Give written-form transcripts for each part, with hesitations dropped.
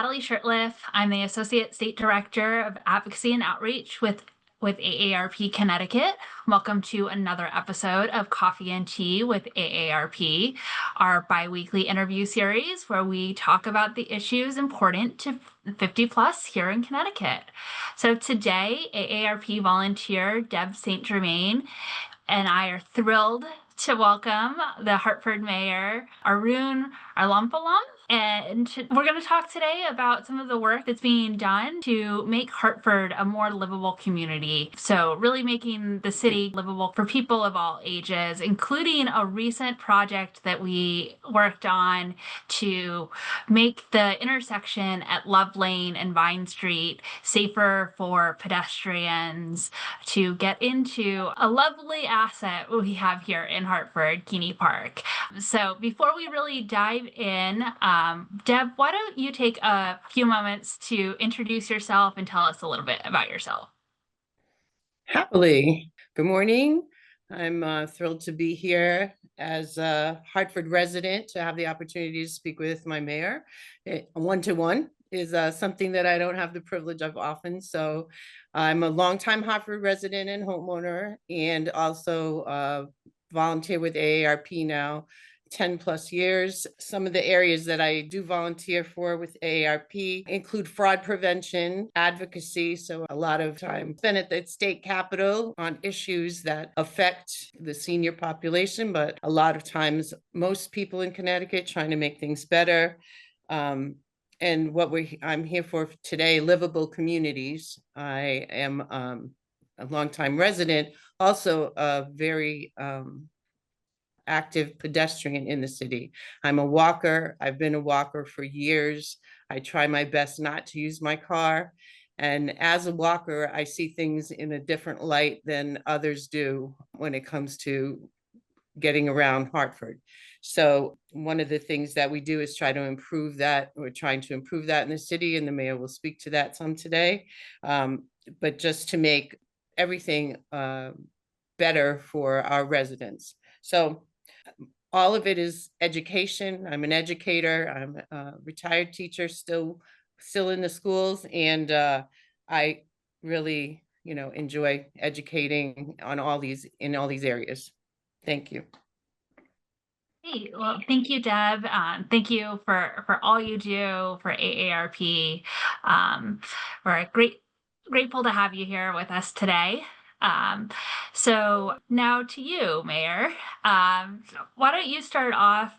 Natalie Shurtleff. I'm the Associate State Director of Advocacy and Outreach with AARP Connecticut. Welcome to another episode of Coffee and Tea with AARP, our biweekly interview series where we talk about the issues important to 50 plus here in Connecticut. So today, AARP volunteer Deb St.Germain and I are thrilled to welcome the Hartford Mayor Arunan Arulampalam. And we're going to talk today about some of the work that's being done to make Hartford a more livable community. So really making the city livable for people of all ages, including a recent project that we worked on to make the intersection at Love Lane and Vine Street safer for pedestrians to get into a lovely asset we have here in Hartford, Keeney Park. So before we really dive in, Deb, why don't you take a few moments to introduce yourself and tell us a little bit about yourself? Happily. Good morning. I'm thrilled to be here as a Hartford resident to have the opportunity to speak with my mayor. One-to-one is something that I don't have the privilege of often. So I'm a longtime Hartford resident and homeowner, and also volunteer with AARP now 10 plus years. Some of the areas that I do volunteer for with AARP include fraud prevention, advocacy. So a lot of time spent at the state capitol on issues that affect the senior population, but a lot of times most people in Connecticut trying to make things better. And what I'm here for today, livable communities. I am a longtime resident, also a very active pedestrian in the city. I'm a walker. I've been a walker for years. I try my best not to use my car. And as a walker, I see things in a different light than others do when it comes to getting around Hartford. So one of the things that we do is try to improve that. We're trying to improve that in the city, and the mayor will speak to that some today. But just to make everything better for our residents. So all of it is education. I'm an educator. I'm a retired teacher, still in the schools, and I really, enjoy educating on in all these areas. Thank you. Hey, well, thank you, Deb. Thank you for all you do for AARP. We're grateful to have you here with us today. So now to you, Mayor. Why don't you start off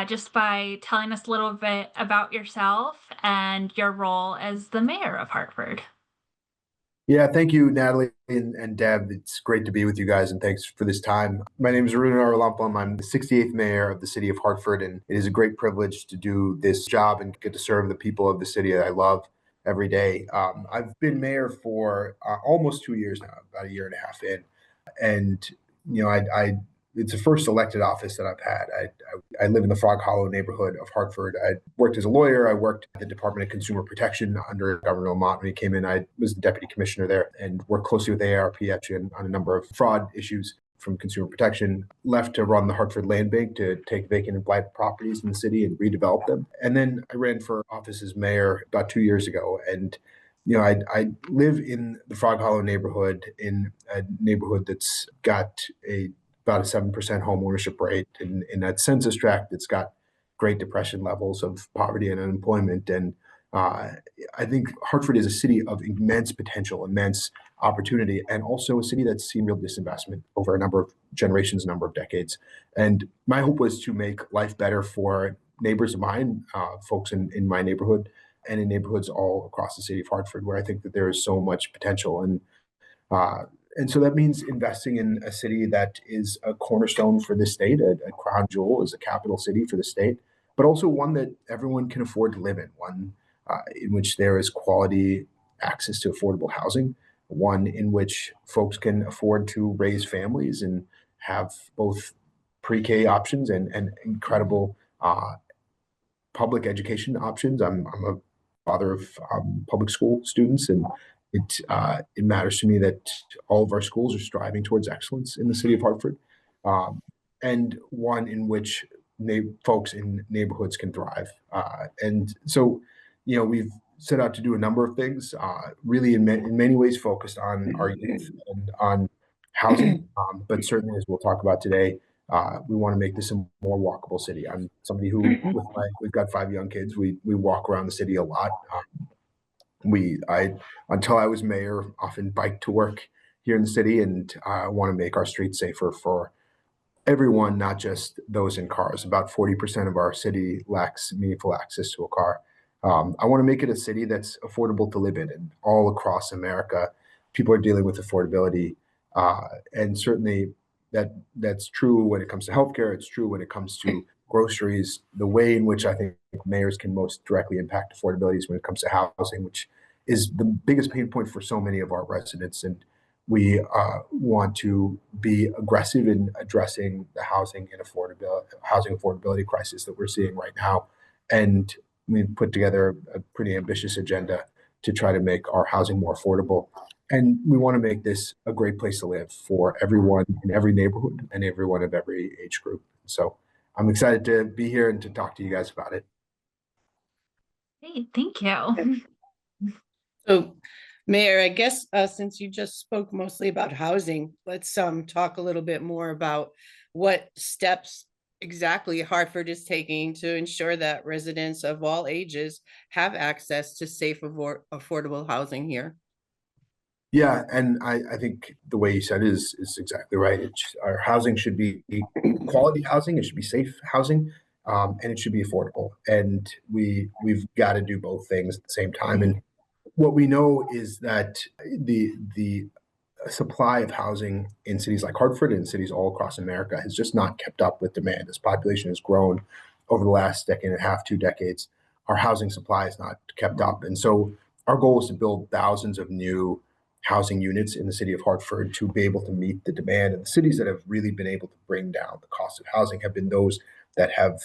just by telling us a little bit about yourself and your role as the mayor of Hartford? Yeah, thank you, Natalie and Deb. It's great to be with you guys, and thanks for this time. My name is Arunan Arulampalam. I'm the 68th mayor of the city of Hartford, and it is a great privilege to do this job and get to serve the people of the city that I love every day. I've been mayor for almost 2 years now, about a year and a half in, and I it's the first elected office that I've had. I live in the Frog Hollow neighborhood of Hartford. I worked as a lawyer. I worked at the Department of Consumer Protection under Governor Lamont when he came in. I was the deputy commissioner there and worked closely with AARP actually on a number of fraud issues from consumer protection. Left to run the Hartford Land Bank to take vacant and blighted properties in the city and redevelop them. And then I ran for office as mayor about 2 years ago. And I live in the Frog Hollow neighborhood, in a neighborhood that's got about a 7% home ownership rate. In that census tract, it's got Great Depression levels of poverty and unemployment. And I think Hartford is a city of immense potential, immense opportunity, and also a city that's seen real disinvestment over a number of generations, a number of decades. And my hope was to make life better for neighbors of mine, folks in my neighborhood, and in neighborhoods all across the city of Hartford, where I think that there is so much potential. And so that means investing in a city that is a cornerstone for the state, a crown jewel, is a capital city for the state, but also one that everyone can afford to live in, one in which there is quality access to affordable housing, one in which folks can afford to raise families and have both pre-K options and incredible public education options. I'm a father of public school students, and it matters to me that all of our schools are striving towards excellence in the city of Hartford, and one in which folks in neighborhoods can thrive. And so, we've set out to do a number of things, really in many ways focused on our youth and on housing. But certainly, as we'll talk about today, we want to make this a more walkable city. I'm somebody who, we've got 5 young kids. We walk around the city a lot. Until I was mayor, often biked to work here in the city, and I want to make our streets safer for everyone, not just those in cars. About 40% of our city lacks meaningful access to a car. I want to make it a city that's affordable to live in, and all across America, people are dealing with affordability, and certainly that's true when it comes to healthcare. It's true when it comes to groceries. The way in which I think mayors can most directly impact affordability is when it comes to housing, which is the biggest pain point for so many of our residents. And we want to be aggressive in addressing the housing affordability crisis that we're seeing right now. And we put together a pretty ambitious agenda to try to make our housing more affordable. And we want to make this a great place to live for everyone in every neighborhood and everyone of every age group. So I'm excited to be here and to talk to you guys about it. Hey, thank you. So, Mayor, I guess since you just spoke mostly about housing, let's talk a little bit more about what steps exactly Hartford is taking to ensure that residents of all ages have access to safe, affordable housing here. Yeah, and I think the way you said it is exactly right. Our housing should be quality housing. It should be safe housing, and it should be affordable. And we've got to do both things at the same time. And what we know is that the supply of housing in cities like Hartford and cities all across America has just not kept up with demand. As population has grown over the last decade and a half, 2 decades, our housing supply has not kept up. And so our goal is to build thousands of new housing units in the city of Hartford to be able to meet the demand. And the cities that have really been able to bring down the cost of housing have been those that have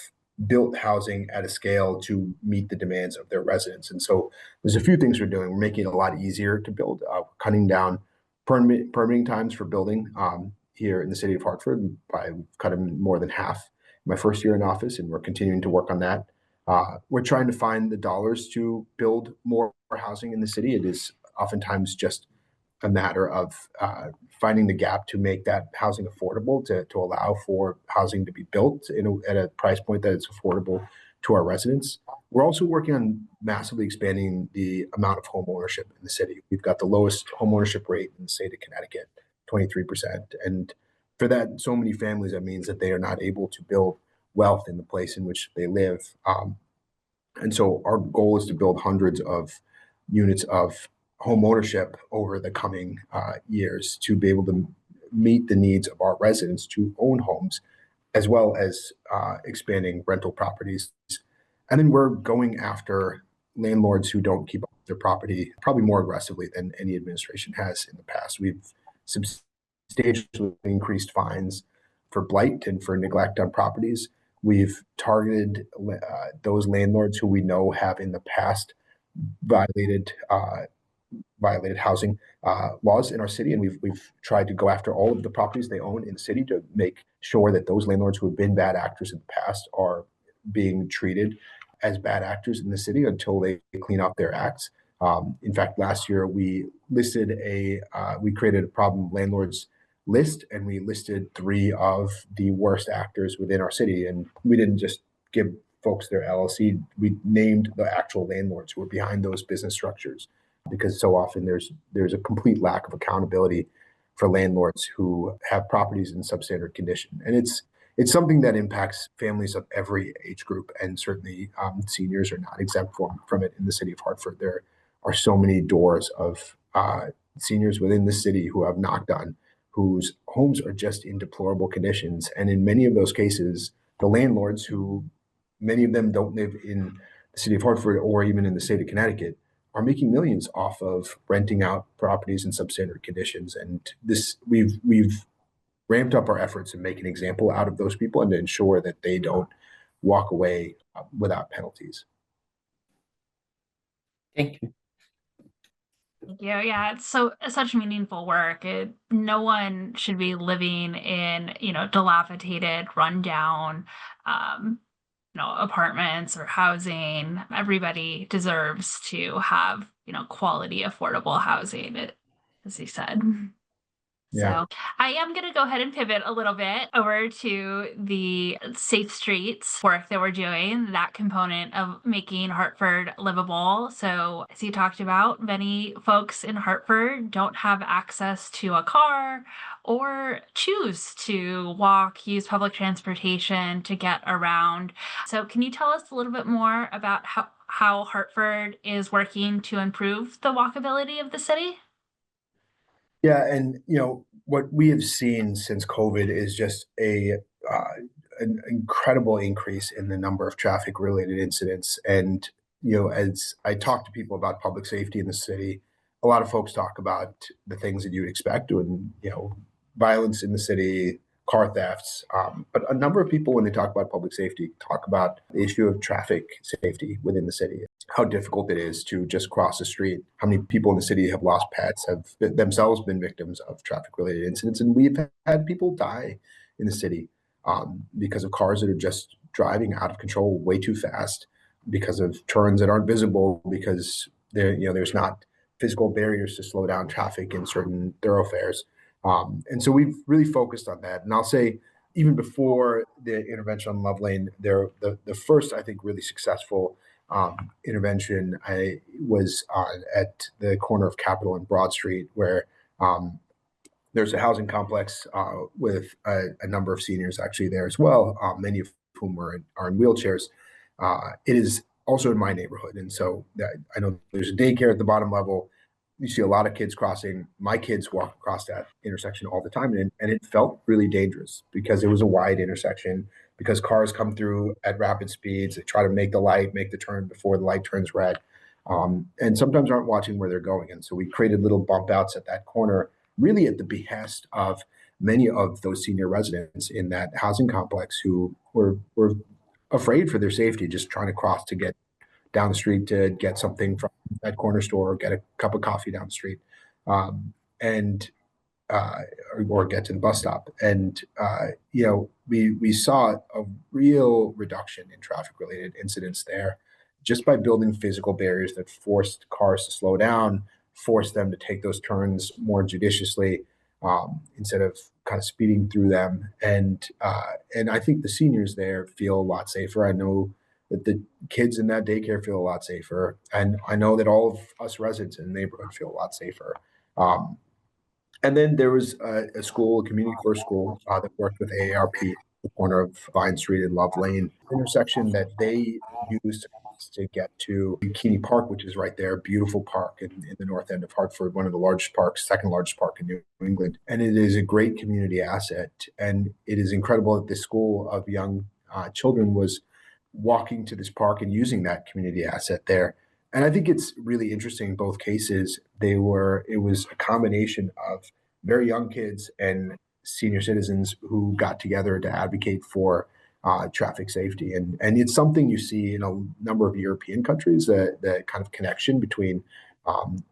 built housing at a scale to meet the demands of their residents. And so there's a few things we're doing. We're making it a lot easier to build, cutting down permitting times for building here in the city of Hartford. I've cut them more than half my first year in office, and we're continuing to work on that. We're trying to find the dollars to build more housing in the city. It is oftentimes just a matter of finding the gap to make that housing affordable, to allow for housing to be built at a price point that is affordable to our residents. We're also working on massively expanding the amount of home ownership in the city. We've got the lowest home ownership rate in the state of Connecticut, 23%. And for that, so many families, that means that they are not able to build wealth in the place in which they live. And so our goal is to build hundreds of units of home ownership over the coming years to be able to meet the needs of our residents to own homes, as well as expanding rental properties. And then we're going after landlords who don't keep up their property probably more aggressively than any administration has in the past. We've substantially increased fines for blight and for neglect on properties. We've targeted those landlords who we know have in the past violated housing laws in our city, and we've tried to go after all of the properties they own in the city to make sure that those landlords who have been bad actors in the past are being treated as bad actors in the city until they clean up their acts. In fact, last year we created a problem landlords list, and we listed 3 of the worst actors within our city. And we didn't just give folks their LLC, we named the actual landlords who were behind those business structures, because so often there's a complete lack of accountability for landlords who have properties in substandard condition. And it's something that impacts families of every age group, and certainly seniors are not exempt from it in the city of Hartford. There are so many doors of seniors within the city who have knocked on, whose homes are just in deplorable conditions. And in many of those cases, the landlords, who many of them don't live in the city of Hartford or even in the state of Connecticut, are making millions off of renting out properties in substandard conditions. And we've ramped up our efforts to make an example out of those people and to ensure that they don't walk away without penalties. Thank you. Thank you. Yeah, it's such meaningful work. No one should be living in, dilapidated, rundown, apartments or housing. Everybody deserves to have, quality, affordable housing, as he said. Yeah. So I am going to go ahead and pivot a little bit over to the safe streets work that we're doing, that component of making Hartford livable. So as you talked about, many folks in Hartford don't have access to a car or choose to walk, use public transportation to get around. So can you tell us a little bit more about how Hartford is working to improve the walkability of the city? Yeah, and what we have seen since COVID is just an incredible increase in the number of traffic related incidents. And as I talk to people about public safety in the city, a lot of folks talk about the things that you'd expect, and violence in the city, car thefts. But a number of people, when they talk about public safety, talk about the issue of traffic safety within the city, how difficult it is to just cross the street, how many people in the city have lost pets, have themselves been victims of traffic related incidents. And we've had people die in the city because of cars that are just driving out of control way too fast, because of turns that aren't visible, because there's not physical barriers to slow down traffic in certain thoroughfares. And so we've really focused on that. And I'll say, even before the intervention on Love Lane, the first, I think, really successful intervention was at the corner of Capitol and Broad Street, where there's a housing complex with a number of seniors actually there as well, many of whom are in wheelchairs. It is also in my neighborhood. And so I know there's a daycare at the bottom level. You see a lot of kids crossing. My kids walk across that intersection all the time. And it felt really dangerous because it was a wide intersection, because cars come through at rapid speeds. They try to make the turn before the light turns red. And sometimes aren't watching where they're going. And so we created little bump outs at that corner, really at the behest of many of those senior residents in that housing complex who were afraid for their safety, just trying to cross to get down the street to get something from that corner store or get a cup of coffee down the street, and uh, or get to the bus stop. And we saw a real reduction in traffic related incidents there, just by building physical barriers that forced cars to slow down, forced them to take those turns more judiciously, instead of kind of speeding through them. And I think the seniors there feel a lot safer. I know that the kids in that daycare feel a lot safer, and I know that all of us residents in the neighborhood feel a lot safer. Um, and then there was a school, a community first school, that worked with AARP, the corner of Vine Street and Love Lane intersection, that they used to get to Bikini Park, which is right there, beautiful park in the north end of Hartford, one of the largest parks, second largest park in New England. And it is a great community asset. And it is incredible that this school of young children was walking to this park and using that community asset there. And I think it's really interesting. In both cases, it was a combination of very young kids and senior citizens who got together to advocate for traffic safety. And it's something you see in a number of European countries, that kind of connection between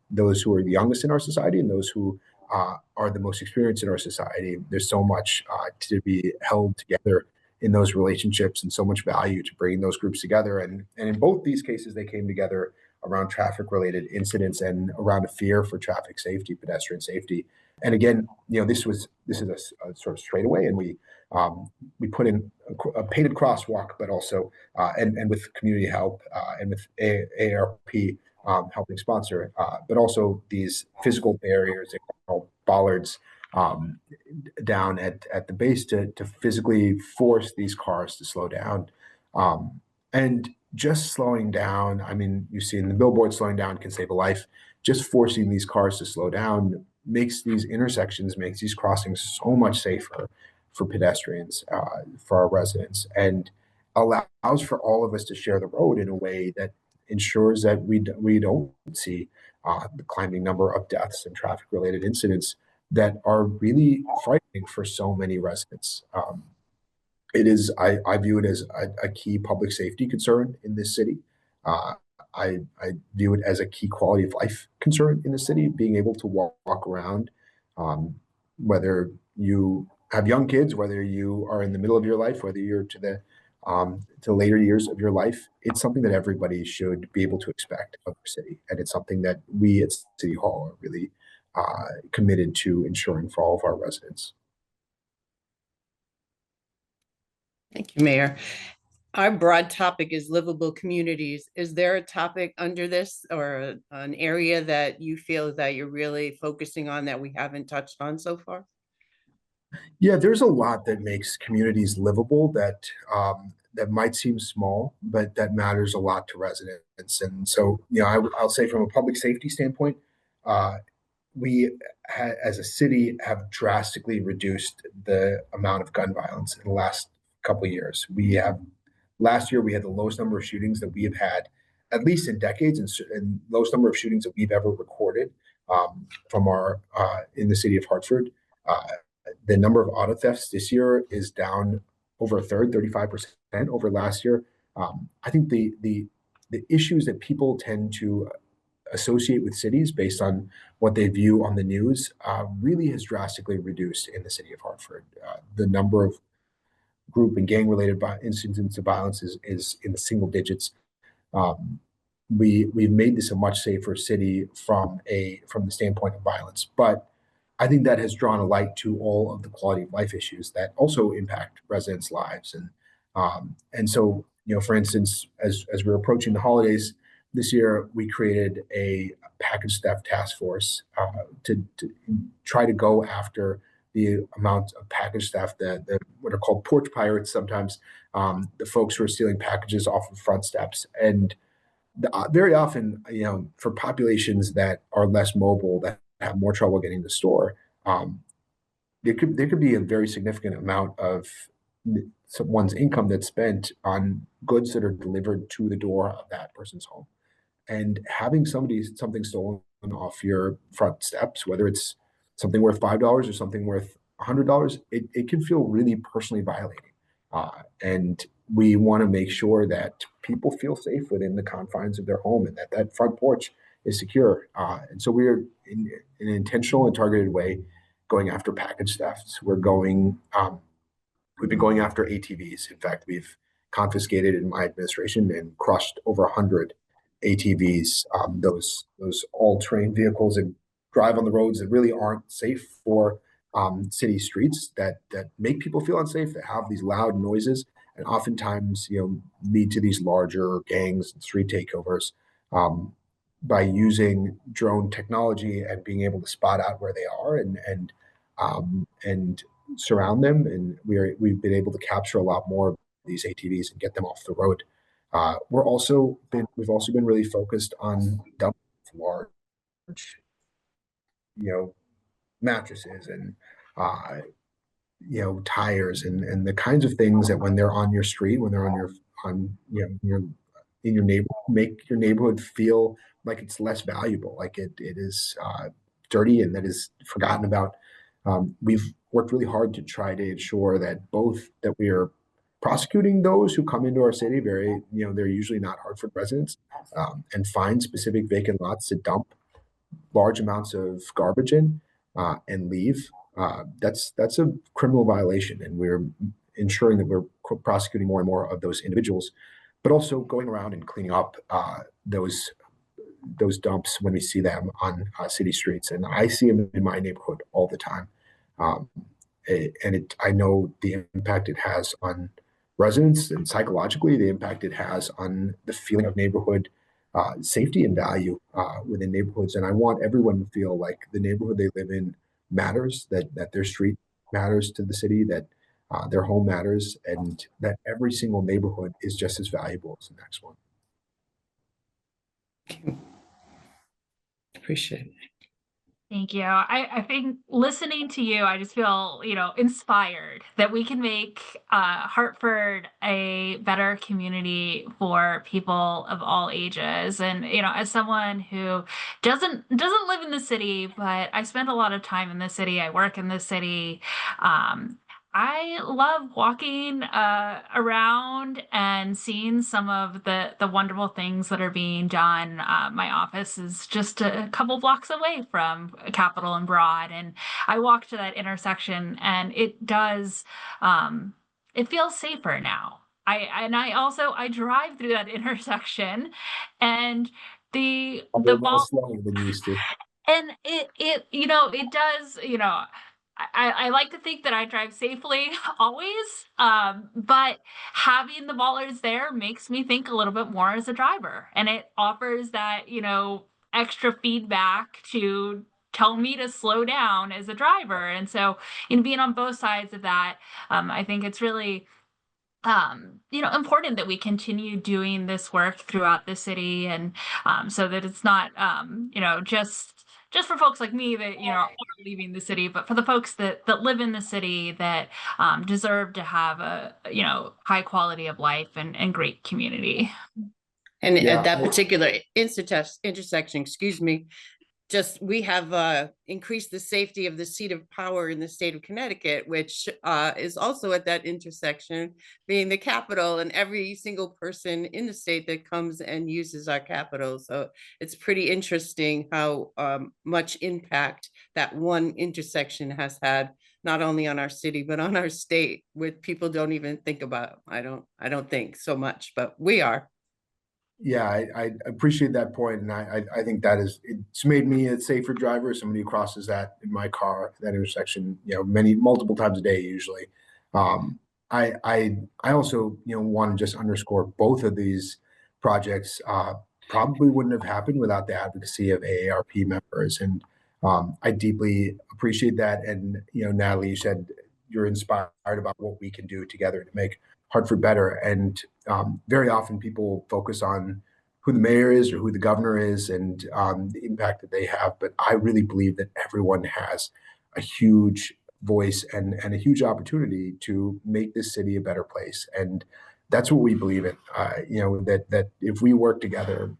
those who are the youngest in our society and those who are the most experienced in our society. There's so much to be held together in those relationships, and so much value to bringing those groups together. And in both these cases, they came together around traffic related incidents and around a fear for traffic safety, pedestrian safety. And again, this is a sort of straightaway, and we put in a painted crosswalk, but also and with community help and with AARP helping sponsor, but also these physical barriers, they call bollards, down at the base to physically force these cars to slow down. And just slowing down, I mean, you see in the billboard, slowing down can save a life. Just forcing these cars to slow down makes these intersections, makes these crossings so much safer for pedestrians, for our residents, and allows for all of us to share the road in a way that ensures that we don't see the climbing number of deaths and traffic related incidents that are really frightening for so many residents. I view it as a key public safety concern in this city. Uh, I view it as a key quality of life concern in the city, being able to walk around, whether you have young kids, whether you are in the middle of your life, whether you're to the to later years of your life, it's something that everybody should be able to expect of the city. And it's something that we at City Hall are really committed to ensuring for all of our residents. Thank you, Mayor. Our broad topic is livable communities. Is there a topic under this or an area that you feel that you're really focusing on that we haven't touched on so far? Yeah, there's a lot that makes communities livable that might seem small, but that matters a lot to residents. And so, I'll say from a public safety standpoint, uh, as a city, have drastically reduced the amount of gun violence in the last couple of years. Last year we had the lowest number of shootings that we have had, at least in decades, and lowest number of shootings that we've ever recorded from our in the city of Hartford. Uh, the number of auto thefts this year is down over a third, 35% over last year. I think the issues that people tend to associate with cities based on what they view on the news really has drastically reduced in the city of Hartford. The number of group and gang related incidents of violence is in the single digits. Um, we've made this a much safer city from the standpoint of violence, but I think that has drawn a light to all of the quality of life issues that also impact residents' lives. And so, for instance, as we're approaching the holidays this year, we created a package theft task force to try to go after the amount of package theft that what are called porch pirates sometimes, the folks who are stealing packages off of front steps. And very often, for populations that are less mobile, that have more trouble getting to the store, um, there could be a very significant amount of one's income that's spent on goods that are delivered to the door of that person's home. And having something stolen off your front steps, whether it's something worth $5 or something worth $100, it can feel really personally violating. And we want to make sure that people feel safe within the confines of their home and that front porch is secure. And so we're in an intentional and targeted way going after package thefts. We've been going after ATVs. In fact, we've confiscated in my administration and crushed over 100 ATVs, those all-terrain vehicles that drive on the roads that really aren't safe for city streets, that make people feel unsafe, that have these loud noises, and oftentimes lead to these larger gangs and street takeovers. By using drone technology and being able to spot out where they are and surround them, and we've been able to capture a lot more of these ATVs and get them off the road. We've also been really focused on dumping large, you know, mattresses and uh, tires and the kinds of things that when they're on your street, when they're on your in your neighborhood, make your neighborhood feel like it's less valuable, like it is dirty and that is forgotten about. We've worked really hard to try to ensure that we are prosecuting those who come into our city. They're usually not Hartford residents, and find specific vacant lots to dump large amounts of garbage in and leave. That's a criminal violation, and we're ensuring that we're prosecuting more and more of those individuals, but also going around and cleaning up those dumps when we see them on city streets. And I see them in my neighborhood all the time. Um, I know the impact it has on residents and psychologically the impact it has on the feeling of neighborhood safety and value within neighborhoods. And I want everyone to feel like the neighborhood they live in matters, that their street matters to the city, that their home matters, and that every single neighborhood is just as valuable as the next one. Appreciate it. Thank you. I think listening to you, I just feel, inspired that we can make Hartford a better community for people of all ages. And, as someone who doesn't live in the city, but I spend a lot of time in the city, I work in the city. I love walking around and seeing some of the wonderful things that are being done. My office is just a couple blocks away from Capitol and Broad, and I walk to that intersection, and it does. It feels safer now. I drive through that intersection, and A the little more ball. slower than you used to. And it does, I like to think that I drive safely always. But having the ballers there makes me think a little bit more as a driver. And it offers that, extra feedback to tell me to slow down as a driver. And so in being on both sides of that, I think it's really important that we continue doing this work throughout the city, and so that it's not, just for folks like me that, are leaving the city, but for the folks that live in the city that deserve to have a, high quality of life and great community. And Yeah. at that particular intersection, excuse me, just we have increased the safety of the seat of power in the state of Connecticut, which is also at that intersection, being the capital, and every single person in the state that comes and uses our capital. So it's pretty interesting how much impact that one intersection has had, not only on our city, but on our state, which people don't even think about. I don't think so much, but we are. Yeah, I appreciate that point, and I think that it's made me a safer driver. Somebody who crosses that in my car, that intersection, multiple times a day usually. Um, I also want to just underscore both of these projects probably wouldn't have happened without the advocacy of AARP members, and I deeply appreciate that. And Natalie, you said you're inspired about what we can do together to make Hartford better. And very often people focus on who the mayor is or who the governor is and the impact that they have. But I really believe that everyone has a huge voice and a huge opportunity to make this city a better place. And that's what we believe in. That if we work together,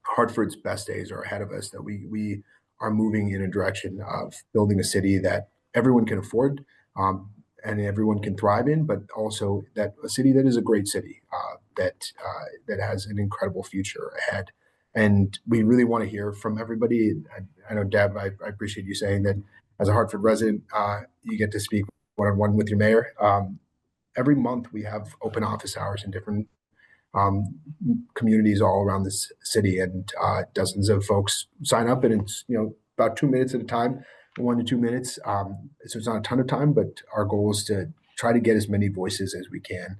Hartford's best days are ahead of us, that we are moving in a direction of building a city that everyone can afford, and everyone can thrive in, but also that a city that is a great city, that has an incredible future ahead. And we really want to hear from everybody. I know, Deb, I appreciate you saying that as a Hartford resident, you get to speak one-on-one with your mayor. Every month we have open office hours in different communities all around this city, and dozens of folks sign up, and it's about 2 minutes at a time, 1 to 2 minutes. So it's not a ton of time, but our goal is to try to get as many voices as we can,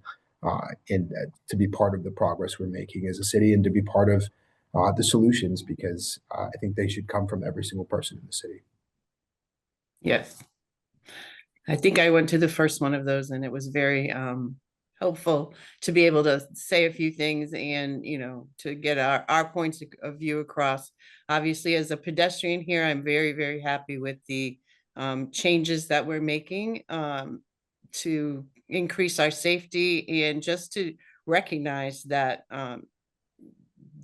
and to be part of the progress we're making as a city, and to be part of the solutions, because I think they should come from every single person in the city. Yes. I think I went to the first one of those, and it was very helpful to be able to say a few things and, to get our points of view across. Obviously, as a pedestrian here, I'm very, very happy with the changes that we're making to increase our safety, and just to recognize that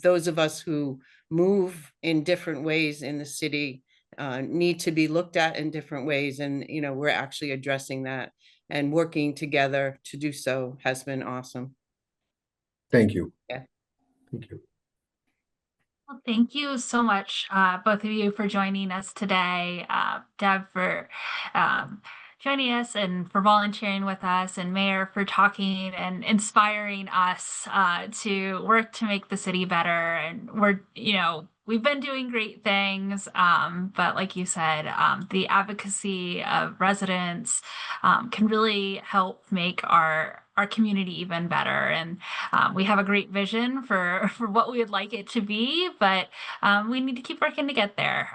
those of us who move in different ways in the city need to be looked at in different ways. And, we're actually addressing that, and working together to do so has been awesome. Thank you. Yeah. Thank you. Well, thank you so much, both of you, for joining us today. Deb, for joining us and for volunteering with us, and Mayor for talking and inspiring us to work to make the city better. And we've been doing great things, but like you said, the advocacy of residents can really help make our community even better. And we have a great vision for what we would like it to be, but we need to keep working to get there.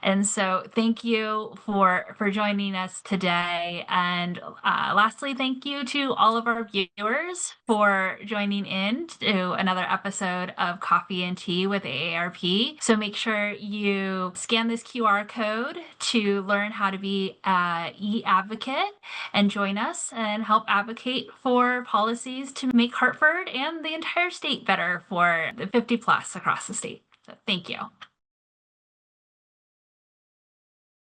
And so thank you for joining us today. And lastly, thank you to all of our viewers for joining in to another episode of Coffee and Tea with AARP. So make sure you scan this QR code to learn how to be an e-advocate and join us and help advocate for policies to make Hartford and the entire state better for the 50 plus across the state. So thank you.